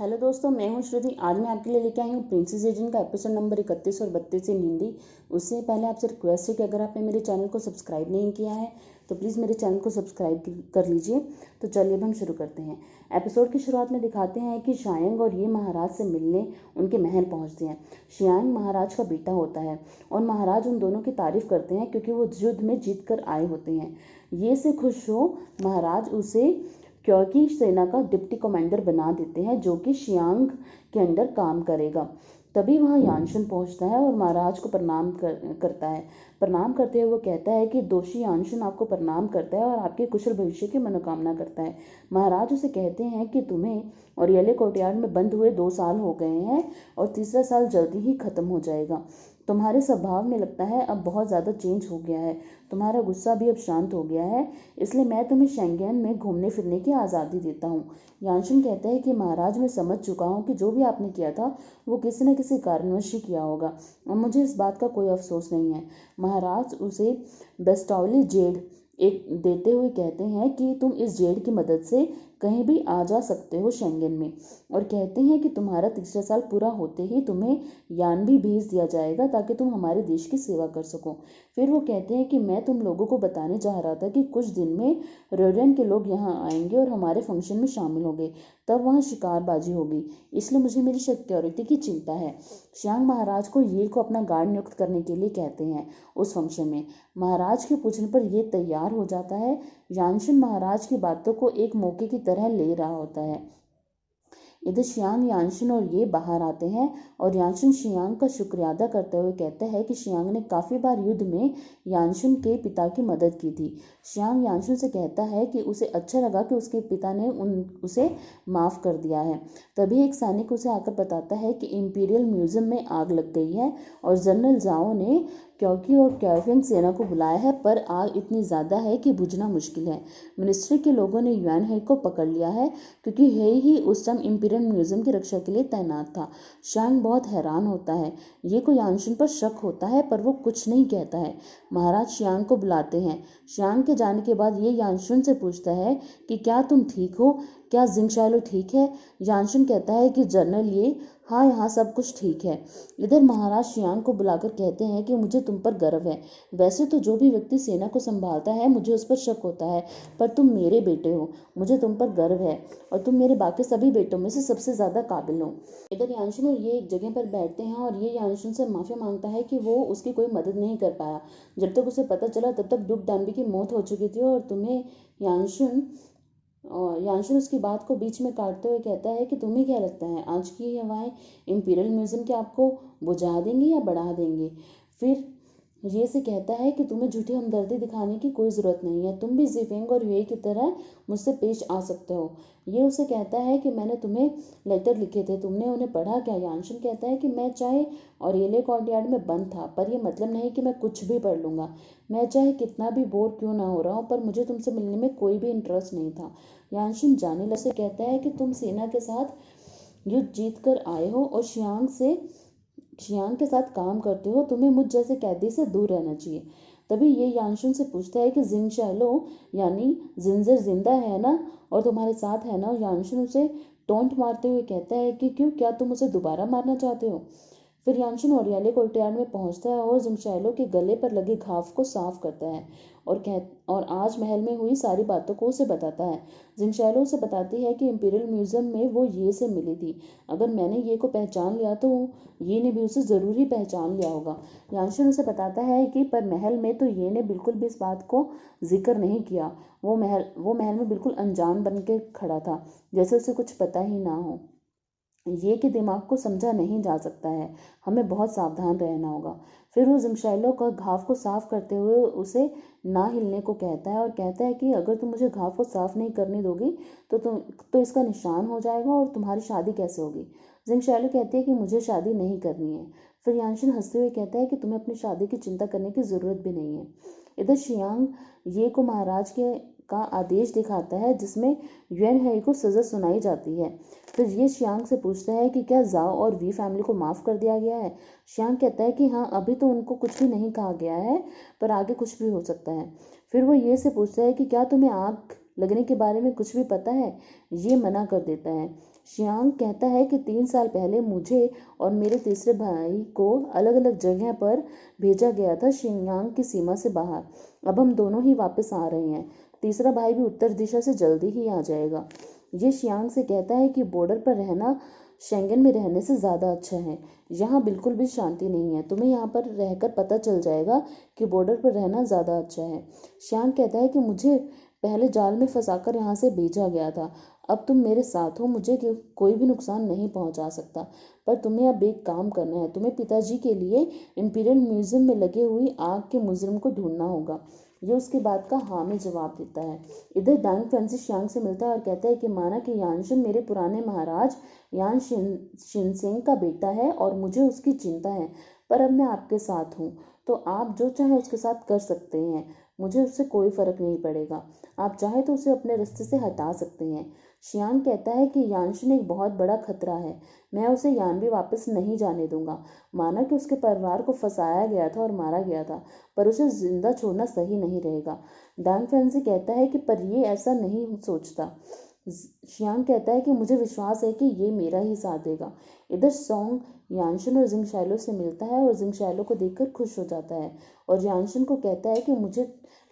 Hello दोस्तों, मैं हूं श्रुति। आज मैं आपके लिए लेके आई हूं प्रिंसेस एजेंट का एपिसोड नंबर 31 और 32 इन हिंदी। उससे पहले आपसे रिक्वेस्ट है कि अगर आपने मेरे चैनल को सब्सक्राइब नहीं किया है तो प्लीज़ मेरे चैनल को सब्सक्राइब कर लीजिए। तो चलिए अब हम शुरू करते हैं। एपिसोड की शुरुआत में दिखाते हैं कि शायंग और ये महाराज से मिलने उनके महल पहुंचते हैं। शायंग महाराज का बेटा होता है और महाराज उन दोनों की तारीफ करते हैं क्योंकि वो युद्ध में जीत कर आए होते हैं। ये से खुश हो महाराज उसे क्योंकि सेना का डिप्टी कमांडर बना देते हैं जो कि शियांग के अंडर काम करेगा। तभी वहाँ यानशन पहुंचता है और महाराज को प्रणाम करता है। प्रणाम करते हुए वो कहता है कि दोषी यानशन आपको प्रणाम करता है और आपके कुशल भविष्य की मनोकामना करता है। महाराज उसे कहते हैं कि तुम्हें और येले कोर्टयार्ड में बंद हुए 2 साल हो गए हैं और तीसरा साल जल्दी ही खत्म हो जाएगा। तुम्हारे स्वभाव में लगता है अब बहुत ज़्यादा चेंज हो गया है। तुम्हारा गुस्सा भी अब शांत हो गया है, इसलिए मैं तुम्हें शेंगेन में घूमने फिरने की आज़ादी देता हूँ। यानशन कहता है कि महाराज, मैं समझ चुका हूँ कि जो भी आपने किया था वो किसी न किसी कारणवश ही किया होगा और मुझे इस बात का कोई अफसोस नहीं है। महाराज उसे बेस्टॉवली जेड एक देते हुए कहते हैं कि तुम इस जेड की मदद से कहीं भी आ जा सकते हो शेंगेन में, और कहते हैं कि तुम्हारा तीसरा साल पूरा होते ही तुम्हें यान भी भेज दिया जाएगा ताकि तुम हमारे देश की सेवा कर सको। फिर वो कहते हैं कि मैं तुम लोगों को बताने चाह रहा था कि कुछ दिन में रोरियन के लोग यहाँ आएंगे और हमारे फंक्शन में शामिल होंगे, तब वहाँ शिकारबाजी होगी, इसलिए मुझे मेरी सिक्योरिटी की चिंता है। श्यांग महाराज को ये को अपना गार्ड नियुक्त करने के लिए कहते हैं उस फंक्शन में। महाराज के पूछने पर ये तैयार हो जाता है। यानशन महाराज की बातों को एक मौके की तरह ले रहा होता है। इधर शियांग, यानशन और ये बाहर आते हैं और यानशन शियांग का शुक्रिया अदा करते हुए कहता है कि शियांग ने काफ़ी बार युद्ध में यानशन के पिता की मदद की थी। शियांग यानशन से कहता है कि उसे अच्छा लगा कि उसके पिता ने उसे माफ़ कर दिया है। तभी एक सैनिक उसे आकर बताता है कि इंपीरियल म्यूजियम में आग लग गई है और जनरल जाओ ने क्योंकि और कैफिंग सेना को बुलाया है, पर आग इतनी ज़्यादा है कि बुझना मुश्किल है। मिनिस्ट्री के लोगों ने युआन हे को पकड़ लिया है क्योंकि हे ही उस टाइम इंपीरियल म्यूजियम की रक्षा के लिए तैनात था। शांग बहुत हैरान होता है। ये को यानशन पर शक होता है पर वो कुछ नहीं कहता है। महाराज शियांग को बुलाते हैं। शियांग के जाने के बाद ये यानशन से पूछता है कि क्या तुम ठीक हो, क्या जिंगशालो ठीक है। यानशन कहता है कि जनरल ये, हाँ यहाँ सब कुछ ठीक है। इधर महाराज शियांग को बुलाकर कहते हैं कि मुझे तुम पर गर्व है। वैसे तो जो भी व्यक्ति सेना को संभालता है मुझे उस पर शक होता है, पर तुम मेरे बेटे हो, मुझे तुम पर गर्व है और तुम मेरे बाकी सभी बेटों में से सबसे ज़्यादा काबिल हो। इधर यानशन और ये एक जगह पर बैठते हैं और ये यानशन से माफ़ी मांगता है कि वो उसकी कोई मदद नहीं कर पाया। जब तक उसे पता चला तब तक डुक डाम्बी की मौत हो चुकी थी और तुम्हें यानशन यानशन उसकी बात को बीच में काटते हुए कहता है कि तुम्हें क्या लगता है आज की हवाएं इंपीरियल म्यूजियम के आपको बुझा देंगे या बढ़ा देंगे। फिर ये से कहता है कि तुम्हें झूठी हमदर्दी दिखाने की कोई ज़रूरत नहीं है, तुम भी जिफेंग और यूए की तरह मुझसे पेश आ सकते हो। ये उसे कहता है कि मैंने तुम्हें लेटर लिखे थे, तुमने उन्हें पढ़ा क्या। यानशन कहता है कि मैं चाहे और येले कोर्टयार्ड में बंद था पर यह मतलब नहीं कि मैं कुछ भी पढ़ लूँगा। मैं चाहे कितना भी बोर क्यों ना हो रहा हूँ, पर मुझे तुमसे मिलने में कोई भी इंटरेस्ट नहीं था। यानशन जाने लगे से कहता है कि तुम सेना के साथ युद्ध जीत कर आए हो और शियांग के साथ काम करते हो, तुम्हें मुझ जैसे कैदी से दूर रहना चाहिए। तभी ये यानशन से पूछता है कि जिंग शैलो यानी जिंजर जिंदा है ना और तुम्हारे साथ है ना। यानशन उसे टोंट मारते हुए कहता है कि क्यों, क्या तुम उसे दोबारा मारना चाहते हो। फिर यानशन ओरियाले कोर्टयार्ड में पहुंचता है और जिंगशैलो के गले पर लगे घाव को साफ करता है और आज महल में हुई सारी बातों को उसे बताता है। जिंगशैलो उसे बताती है कि इंपीरियल म्यूजियम में वो ये से मिली थी। अगर मैंने ये को पहचान लिया तो ये ने भी उसे ज़रूर ही पहचान लिया होगा। यानशन उसे बताता है कि पर महल में तो ये ने बिल्कुल भी इस बात को जिक्र नहीं किया। वो महल में बिल्कुल अनजान बन के खड़ा था, जैसे उसे कुछ पता ही ना हो। ये कि दिमाग को समझा नहीं जा सकता है, हमें बहुत सावधान रहना होगा। फिर वो जिंगशैलो का घाव को साफ करते हुए उसे ना हिलने को कहता है और कहता है कि अगर तुम मुझे घाव को साफ नहीं करने दोगी तो इसका निशान हो जाएगा और तुम्हारी शादी कैसे होगी। जिंगशैलो कहती है कि मुझे शादी नहीं करनी है। फिर यानशन हंसते हुए कहता है कि तुम्हें अपनी शादी की चिंता करने की ज़रूरत भी नहीं है। इधर शियांग ये को महाराज के का आदेश दिखाता है जिसमें युएन हे को सज़ा सुनाई जाती है। फिर ये शियांग से पूछता है कि क्या जाओ और वी फैमिली को माफ़ कर दिया गया है। शियांग कहता है कि हाँ, अभी तो उनको कुछ भी नहीं कहा गया है, पर आगे कुछ भी हो सकता है। फिर वो ये से पूछता है कि क्या तुम्हें आग लगने के बारे में कुछ भी पता है। ये मना कर देता है। शियांग कहता है कि 3 साल पहले मुझे और मेरे तीसरे भाई को अलग अलग जगह पर भेजा गया था, शियांग की सीमा से बाहर। अब हम दोनों ही वापस आ रहे हैं। तीसरा भाई भी उत्तर दिशा से जल्दी ही आ जाएगा। ये शियांग से कहता है कि बॉर्डर पर रहना शेंगन में रहने से ज़्यादा अच्छा है। यहाँ बिल्कुल भी शांति नहीं है। तुम्हें यहाँ पर रहकर पता चल जाएगा कि बॉर्डर पर रहना ज़्यादा अच्छा है। शियांग कहता है कि मुझे पहले जाल में फंसाकर यहाँ से भेजा गया था। अब तुम मेरे साथ हो, मुझे कोई भी नुकसान नहीं पहुंचा सकता। पर तुम्हें अब एक काम करना है। तुम्हें पिताजी के लिए इंपीरियल म्यूजियम में लगी हुई आग के मुजरिम को ढूंढना होगा। ये उसके बाद का हाँ में जवाब देता है। इधर डैंग फ्रांसिस शियांग से मिलता है और कहता है कि माना कि यानशिन मेरे पुराने महाराज यान शिनसेंग का बेटा है और मुझे उसकी चिंता है, पर अब मैं आपके साथ हूँ, तो आप जो चाहे उसके साथ कर सकते हैं। मुझे उससे कोई फर्क नहीं पड़ेगा। आप चाहे तो उसे अपने रास्ते से हटा सकते हैं। शियांग कहता है कि यानशिन एक बहुत बड़ा खतरा है। मैं उसे यानबी वापस नहीं जाने दूंगा। माना कि उसके परिवार को फंसाया गया था और मारा गया था, पर उसे जिंदा छोड़ना सही नहीं रहेगा। डैंग फैंसी कहता है कि पर ये ऐसा नहीं सोचता। शियांग कहता है कि मुझे विश्वास है कि ये मेरा ही साथ देगा। इधर सॉन्ग यानशिन और जिंगशैलो से मिलता है और जिंगशैलो को देखकर खुश हो जाता है और यानशिन को कहता है कि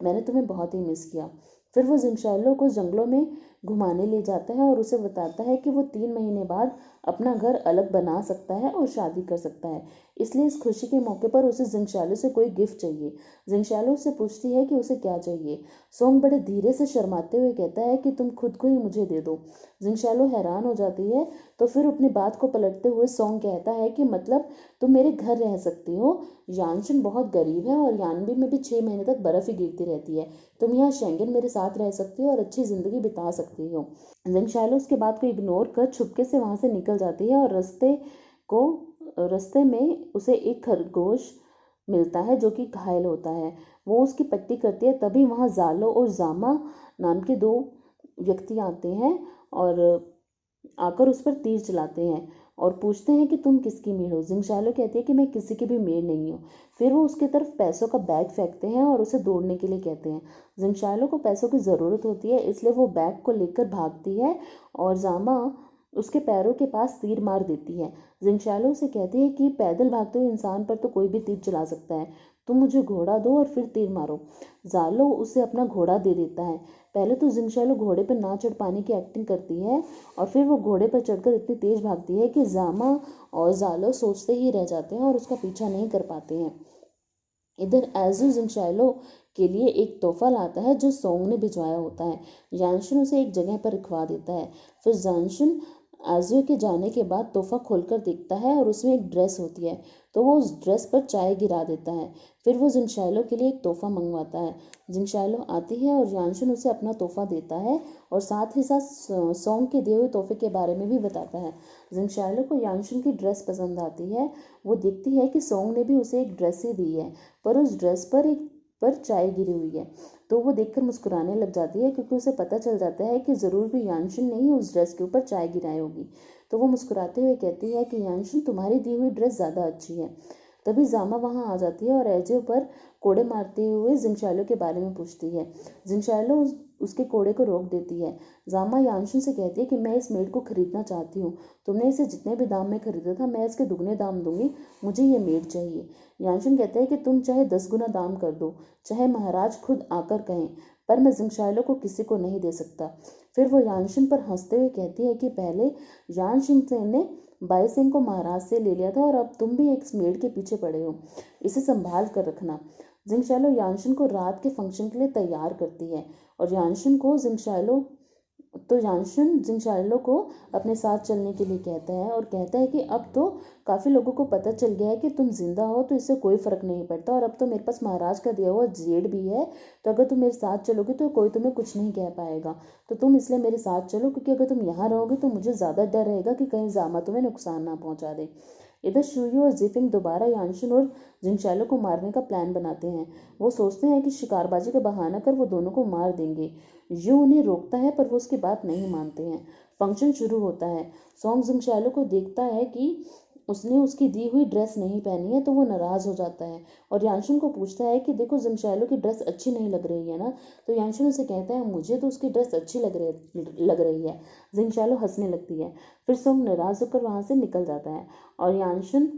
मैंने तुम्हें बहुत ही मिस किया। फिर वो जिंगशैलो को जंगलों में घुमाने ले जाता है और उसे बताता है कि वो 3 महीने बाद अपना घर अलग बना सकता है और शादी कर सकता है। इसलिए इस खुशी के मौके पर उसे जिंगशैलो से कोई गिफ्ट चाहिए। जिंगशैलो उससे पूछती है कि उसे क्या चाहिए। सोंग बड़े धीरे से शर्माते हुए कहता है कि तुम खुद को ही मुझे दे दो। जिंगशैलो हैरान हो जाती है, तो फिर अपनी बात को पलटते हुए सोंग कहता है कि मतलब तुम मेरे घर रह सकती हो। यानशिन बहुत गरीब है और यानबी में भी 6 महीने तक बर्फ ही गिरती रहती है। तुम यहाँ शेंगन मेरे साथ रह सकती हो और अच्छी जिंदगी बिता सकती हो। जिंगशैलो उसके बात को इग्नोर कर छुपके से वहां से निकल जाती है और रास्ते में उसे एक खरगोश मिलता है जो कि घायल होता है। वो उसकी पट्टी करती है। तभी वहां जालो और जामा नाम के 2 व्यक्ति आते हैं और आकर उस पर तीर चलाते हैं और पूछते हैं कि तुम किसकी मेड़ हो। जिंगशैलो कहती है कि मैं किसी की भी मेड़ नहीं हूँ। फिर वो उसकी तरफ पैसों का बैग फेंकते हैं और उसे दौड़ने के लिए कहते हैं। जिंगशैलो को पैसों की ज़रूरत होती है, इसलिए वो बैग को लेकर भागती है और जामा उसके पैरों के पास तीर मार देती है। जिंगशैलो उसे कहती है कि पैदल भागते हुए इंसान पर तो कोई भी तीर चला सकता है, तुम मुझे घोड़ा दो और फिर तीर मारो। जालो उसे अपना घोड़ा दे देता है। पहले तो जिंगशैलो घोड़े पर ना चढ़ पाने की एक्टिंग करती है और फिर वो घोड़े पर चढ़कर इतनी तेज भागती है कि जामा और जालो सोचते ही रह जाते हैं और उसका पीछा नहीं कर पाते हैं। इधर एजू जिंगशैलो के लिए एक तोहफा लाता है जो सोंग ने भिजवाया होता है। यानशिन उसे एक जगह पर रखवा देता है। फिर यानशिन एजू के जाने के बाद तोहफा खोलकर देखता है और उसमें एक ड्रेस होती है, तो वो उस ड्रेस पर चाय गिरा देता है। फिर वो जिंगशैलो के लिए एक तोहफा मंगवाता है। जिंगशैलो आती है और यानशिन उसे अपना तोहफा देता है और साथ ही साथ सोंग के दिए हुए तोहफे के बारे में भी बताता है। जिंगशैलो को यानशिन की ड्रेस पसंद आती है। वो देखती है कि सोंग ने भी उसे एक ड्रेस ही दी है, पर उस ड्रेस पर चाय गिरी हुई है। तो वो देखकर मुस्कुराने लग जाती है क्योंकि उसे पता चल जाता है कि ज़रूर भी यानशिन ने ही उस ड्रेस के ऊपर चाय गिराई होगी। तो वो मुस्कुराते हुए कहती है कि यानशिन तुम्हारी दी हुई ड्रेस ज़्यादा अच्छी है। तभी जामा वहाँ आ जाती है और एजे पर कोड़े मारते हुए जिंगशैलो के बारे में पूछती है। जिंगशैलो उसके कोड़े को रोक देती है। जामा यानशिन से कहती है कि मैं इस मेड को खरीदना चाहती हूँ। तुमने इसे जितने भी दाम में खरीदा था मैं इसके दुगने दाम दूंगी। मुझे ये मेड चाहिए। यानशिन कहता है कि तुम चाहे 10 गुना दाम कर दो, चाहे महाराज खुद आकर कहें, पर मैं जिंगशैलो को किसी को नहीं दे सकता। फिर वो यानशिन पर हंसते हुए कहती है कि पहले यान शिनसेन ने बाई सिंह को महाराज से ले लिया था और अब तुम भी एक मेड के पीछे पड़े हो। इसे संभाल कर रखना। जिंगशैलो यानशिन को रात के फंक्शन के लिए तैयार करती है और यानशिन जिंगशैलो को अपने साथ चलने के लिए कहता है और कहता है कि अब तो काफ़ी लोगों को पता चल गया है कि तुम जिंदा हो, तो इससे कोई फर्क नहीं पड़ता और अब तो मेरे पास महाराज का दिया हुआ जेड भी है, तो अगर तुम मेरे साथ चलोगे तो कोई तुम्हें कुछ नहीं कह पाएगा। तो तुम इसलिए मेरे साथ चलो, क्योंकि अगर तुम यहाँ रहोगे तो मुझे ज़्यादा डर रहेगा कि कहीं जामा तुम्हें नुकसान ना पहुँचा दे। इधर शुयू और जिफिंग दोबारा यानशिन और जिंगशैलो को मारने का प्लान बनाते हैं। वो सोचते हैं कि शिकारबाजी का बहाना कर वो दोनों को मार देंगे। यू उन्हें रोकता है पर वो उसकी बात नहीं मानते हैं। फंक्शन शुरू होता है। सॉन्ग जिंगशैलो को देखता है कि उसने उसकी दी हुई ड्रेस नहीं पहनी है तो वो नाराज़ हो जाता है और यानशन को पूछता है कि देखो जिंगशालो की ड्रेस अच्छी नहीं लग रही है ना। तो यानशन उसे कहता है मुझे तो उसकी ड्रेस अच्छी लग रही है। जिंगशालो हंसने लगती है। फिर सोंग नाराज़ होकर वहाँ से निकल जाता है और यानशन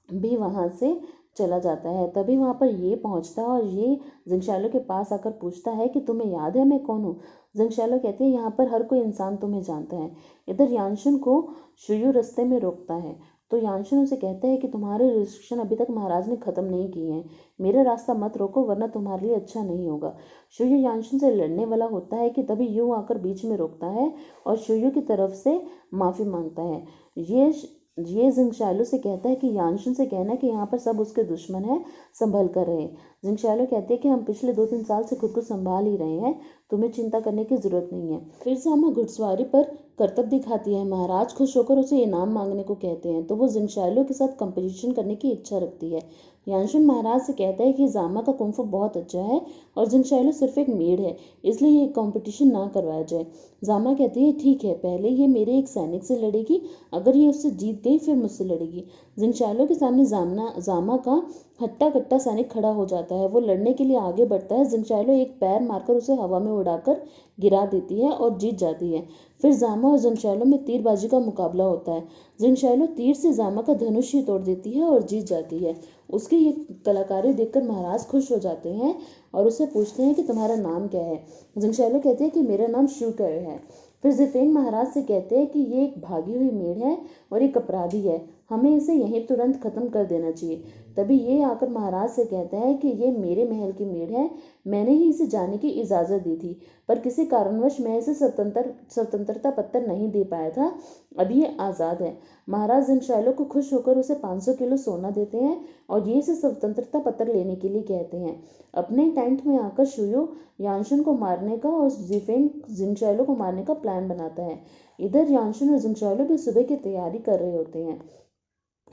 भी वहाँ से चला जाता है। तभी वहाँ पर ये पहुँचता है और ये जिंगशालो के पास आकर पूछता है कि तुम्हें याद है मैं कौन हूँ। जिंगशालो कहती है यहाँ पर हर कोई इंसान तुम्हें जानता है। इधर यानशन को शुयू रास्ते में रोकता है तो यानशन उसे कहता है कि तुम्हारे रिस्ट्रिक्शन अभी तक महाराज ने ख़त्म नहीं किए हैं, मेरा रास्ता मत रोको वरना तुम्हारे लिए अच्छा नहीं होगा। शुयू यानशन से लड़ने वाला होता है कि तभी यू आकर बीच में रोकता है और शुयू की तरफ से माफ़ी मांगता है। ये जिंगशालो से कहता है कि यानशन से कहना कि यहाँ पर सब उसके दुश्मन हैं, संभल कर रहे। जिंगशालो कहते हैं कि हम पिछले 2-3 साल से खुद को संभाल ही रहे हैं, तुम्हें चिंता करने की जरूरत नहीं है। फिर जामा घुड़सवारी पर करतब दिखाती है। महाराज खुश होकर उसे इनाम मांगने को कहते हैं तो वो जिंगशालो के साथ कंपटीशन करने की इच्छा रखती है। यानशन महाराज से कहता है कि जामा का कुंफू बहुत अच्छा है और जिंगशालो सिर्फ एक मेड है, इसलिए ये कंपटीशन ना करवाया जाए। जामा कहती है ठीक है, पहले ये मेरे एक सैनिक से लड़ेगी, अगर ये उससे जीत गई फिर मुझसे लड़ेगी। जिंगशालो के सामने जामा का हट्टा कट्टा सैनिक खड़ा हो जाता है। वो लड़ने के लिए आगे बढ़ता है। जिंगशालो एक पैर मारकर उसे हवा में उड़ाकर गिरा देती है और जीत जाती है। फिर जामा और जिंगशालो में तीरबाजी का मुकाबला होता है। जिंगशालो तीर से जामा का धनुष ही तोड़ देती है और जीत जाती है। उसकी ये कलाकारी देखकर महाराज खुश हो जाते हैं और उससे पूछते हैं कि तुम्हारा नाम क्या है। जिंगशालो कहते हैं कि मेरा नाम शूकर है। फिर जिफेंग महाराज से कहते हैं कि ये एक भागी हुई मेढ़ है और एक अपराधी है, हमें इसे यहीं तुरंत खत्म कर देना चाहिए। तभी ये आकर महाराज से कहता है कि ये मेरे महल की मेढ़ है, मैंने ही इसे जाने की इजाज़त दी थी पर किसी कारणवश मैं इसे स्वतंत्रता पत्र नहीं दे पाया था, अभी ये आज़ाद है। महाराज जिंगशालो को खुश होकर उसे 500 किलो सोना देते हैं और ये इसे स्वतंत्रता पत्र लेने के लिए कहते हैं। अपने टेंट में आकर शुयू यानशन को मारने का और जिफेंग जिंगशालो को मारने का प्लान बनाता है। इधर यानशन और जिंगशालो भी सुबह की तैयारी कर रहे होते हैं।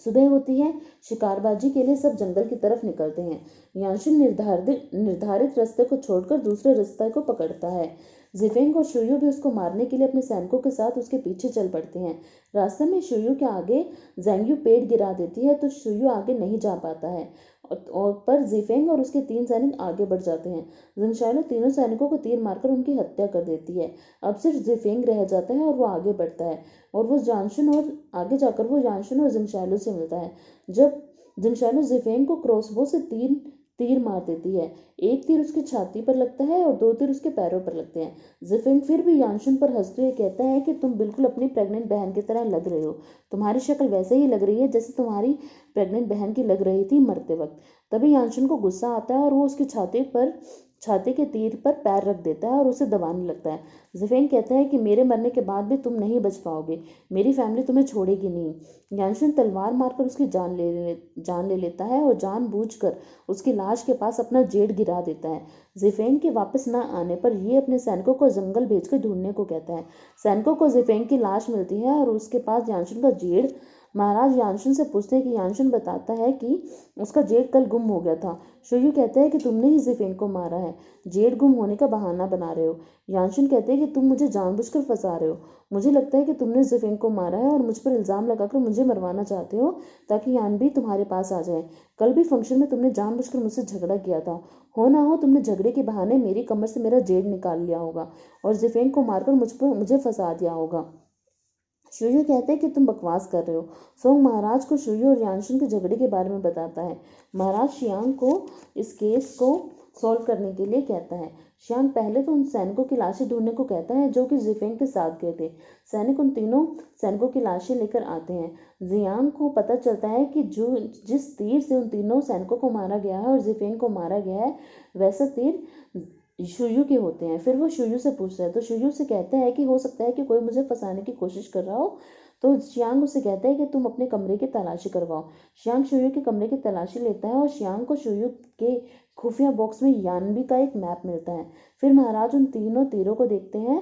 सुबह होती है, शिकारबाजी के लिए सब जंगल की तरफ निकलते हैं। यानशन निर्धारित रास्ते को छोड़कर दूसरे रास्ते को पकड़ता है। जिफेंग और शुयू भी उसको मारने के लिए अपने सैनिकों के साथ उसके पीछे चल पड़ते हैं। रास्ते में शुयू के आगे जेंग्यू पेड़ गिरा देती है तो शुयू आगे नहीं जा पाता है और पर जिफेंग और उसके 3 सैनिक आगे बढ़ जाते हैं। जिंगशालो तीनों सैनिकों को तीर मारकर उनकी हत्या कर देती है। अब सिर्फ जिफेंग रह जाता है और वो आगे बढ़ता है और वो यानशन और आगे जाकर वो यानशन और जिंगशालो से मिलता है। जब जिंगशालो जिफेंग को क्रॉसबो से तीर तीर मार देती है। एक तीर उसकी छाती पर लगता है और 2 तीर उसके पैरों पर लगते हैं। जिफेंग फिर भी यानशन पर हंसते हुए कहता है कि तुम बिल्कुल अपनी प्रेग्नेंट बहन की तरह लग रहे हो, तुम्हारी शक्ल वैसे ही लग रही है जैसे तुम्हारी प्रेग्नेंट बहन की लग रही थी मरते वक्त। तभी यानशन को गुस्सा आता है और वो उसकी छाती के तीर पर पैर रख देता है और उसे दबाने लगता है। जिफेंग कहता है कि मेरे मरने के बाद भी तुम नहीं बच पाओगे, मेरी फैमिली तुम्हें छोड़ेगी नहीं। यानशन तलवार मारकर उसकी जान ले लेता है और जानबूझकर उसकी लाश के पास अपना जेड गिरा देता है। जिफेंग के वापस न आने पर ये अपने सैनिकों को जंगल भेजकर ढूंढने को कहता है। सैनिकों को जिफेंग की लाश मिलती है और उसके पास यानशन का जेड। महाराज यानशन से पूछते हैं कि यानशन बताता है कि उसका जेड कल गुम हो गया था। शुयू कहता है कि तुमने ही जिफेंग को मारा है, जेड गुम होने का बहाना बना रहे हो। यानशन कहते हैं कि तुम मुझे जानबूझकर फंसा रहे हो, मुझे लगता है कि तुमने जिफेंग को मारा है और मुझ पर इल्ज़ाम लगाकर मुझे मरवाना चाहते हो ताकि यान भी तुम्हारे पास आ जाए। कल भी फंक्शन में तुमने जानबूझकर मुझसे झगड़ा किया था, हो ना हो तुमने झगड़े के बहाने मेरी कमर से मेरा जेड निकाल लिया होगा और जिफेंग को मारकर मुझे फंसा दिया होगा। शुयू कहते हैं कि तुम बकवास कर रहे हो। सोंग महाराज को शुयू और यानशन के झगड़े के बारे में बताता है। महाराज शियांग को इस केस को सॉल्व करने के लिए कहता है। शियांग पहले तो उन सैनिकों की लाशें ढूंढने को कहता है जो कि जिफेंग के साथ गए थे। सैनिक उन तीनों सैनिकों की लाशें लेकर आते हैं। जियांग को पता चलता है कि जिस तीर से उन तीनों सैनिकों को मारा गया है और जिफेंग को मारा गया है वैसा तीर शुयू के होते हैं। फिर वो शुयू से पूछता है तो शुयू से कहता है कि हो सकता है कि कोई मुझे फंसाने की कोशिश कर रहा हो। तो शियांग उससे कहता है कि तुम अपने कमरे की तलाशी करवाओ। शियांग शुयू के कमरे की तलाशी लेता है और शियांग को शुयू के खुफिया बॉक्स में यानबी का एक मैप मिलता है। फिर महाराज उन तीनों तीरों को देखते हैं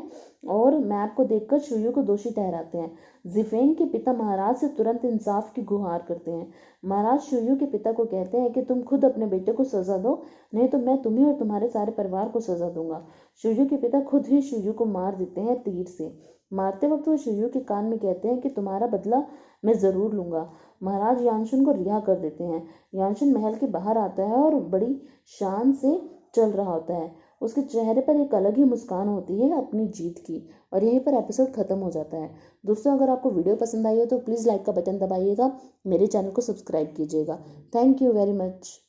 और मैप को देखकर शुयू को दोषी ठहराते हैं। जिफेंग के पिता महाराज से तुरंत इंसाफ की गुहार करते हैं। महाराज शुयू के पिता को कहते हैं कि तुम खुद अपने बेटे को सजा दो, नहीं तो मैं तुम्हें और तुम्हारे सारे परिवार को सजा दूंगा। शुयू के पिता खुद ही शुयू को मार देते हैं तीर से। मारते वक्त वो शिजू के कान में कहते हैं कि तुम्हारा बदला मैं ज़रूर लूँगा। महाराज यानशुन को रिहा कर देते हैं। यानशुन महल के बाहर आता है और बड़ी शान से चल रहा होता है। उसके चेहरे पर एक अलग ही मुस्कान होती है अपनी जीत की। और यहीं पर एपिसोड ख़त्म हो जाता है। दोस्तों, अगर आपको वीडियो पसंद आई हो तो प्लीज़ लाइक का बटन दबाइएगा, मेरे चैनल को सब्सक्राइब कीजिएगा। Thank you very much.